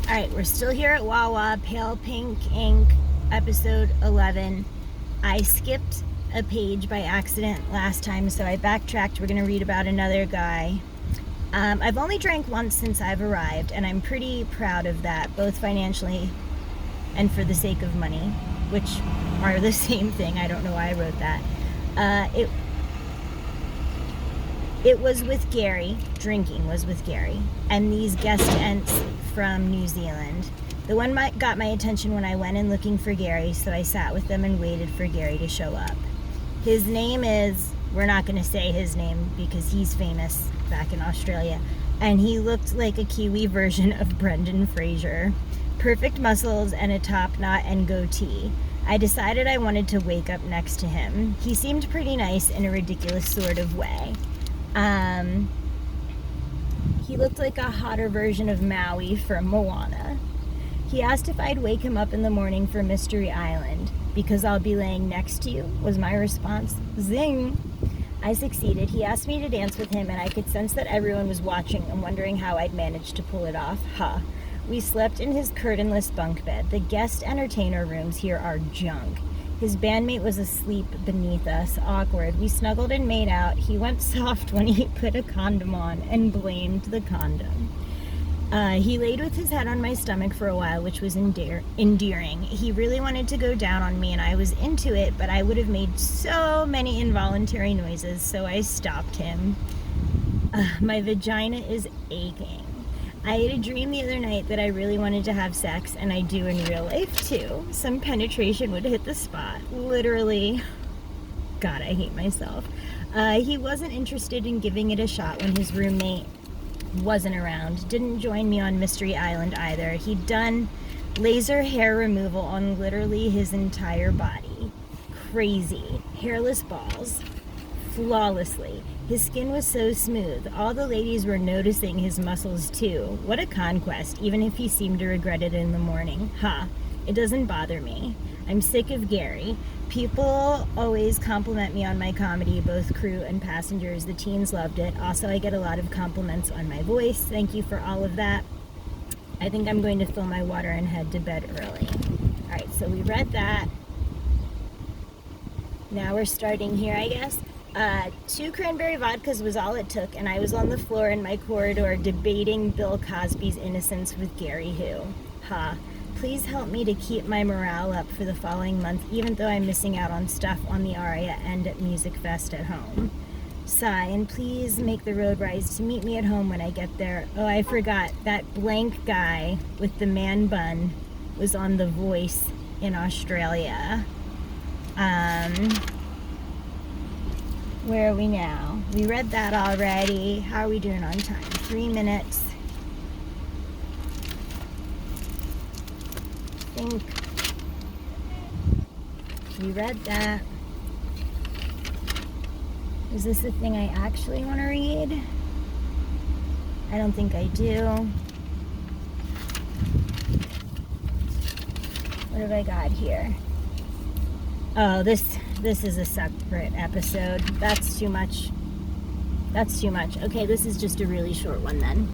Alright, we're still here at Wawa, Pale Pink Ink, episode 11. I skipped a page by accident last time, so I backtracked. We're going to read about another guy. I've only drank once since I've arrived, and I'm pretty proud of that, both financially and for the sake of money, which are the same thing. I don't know why I wrote that. It was with Gary, drinking was with Gary, and these guest ents from New Zealand. The one got my attention when I went in looking for Gary, so I sat with them and waited for Gary to show up. His name is, we're not going to say his name because he's famous back in Australia, and he looked like a Kiwi version of Brendan Fraser. Perfect muscles and a top knot and goatee. I decided I wanted to wake up next to him. He seemed pretty nice in a ridiculous sort of way. He looked like a hotter version of Maui from Moana. He asked if I'd wake him up in the morning for Mystery Island, because I'll be laying next to you, was my response. Zing! I succeeded. He asked me to dance with him, and I could sense that everyone was watching and wondering how I'd managed to pull it off. Ha! We slept in his curtainless bunk bed. The guest entertainer rooms here are junk. His bandmate was asleep beneath us, awkward. We snuggled and made out. He went soft when he put a condom on and blamed the condom. He laid with his head on my stomach for a while, which was endearing. He really wanted to go down on me, and I was into it, but I would have made so many involuntary noises, so I stopped him. My vagina is aching. I had a dream the other night that I really wanted to have sex, and I do in real life too. Some penetration would hit the spot. Literally. God, I hate myself. He wasn't interested in giving it a shot when his roommate wasn't around. Didn't join me on Mystery Island either. He'd done laser hair removal on literally his entire body. Crazy. Hairless balls. Flawlessly. His skin was so smooth. All the ladies were noticing his muscles too. What a conquest, even if he seemed to regret it in the morning. Ha! It doesn't bother me. I'm sick of Gary. People always compliment me on my comedy, both crew and passengers. The teens loved it. Also, I get a lot of compliments on my voice. Thank you for all of that. I think I'm going to fill my water and head to bed early. Alright, so we read that. Now we're starting here, I guess. 2 cranberry vodkas was all it took, and I was on the floor in my corridor debating Bill Cosby's innocence with Gary Who. Ha. Please help me to keep my morale up for the following month, even though I'm missing out on stuff on the Aria and at Music Fest at home. Sigh, and please make the road rise to meet me at home when I get there. Oh, I forgot, that blank guy with the man bun was on The Voice in Australia. Where are we now? We read that already. How are we doing on time? 3 minutes. I think we read that. Is this the thing I actually want to read? I don't think I do. What have I got here? Oh, this is a separate episode. That's too much. Okay, this is just a really short one then.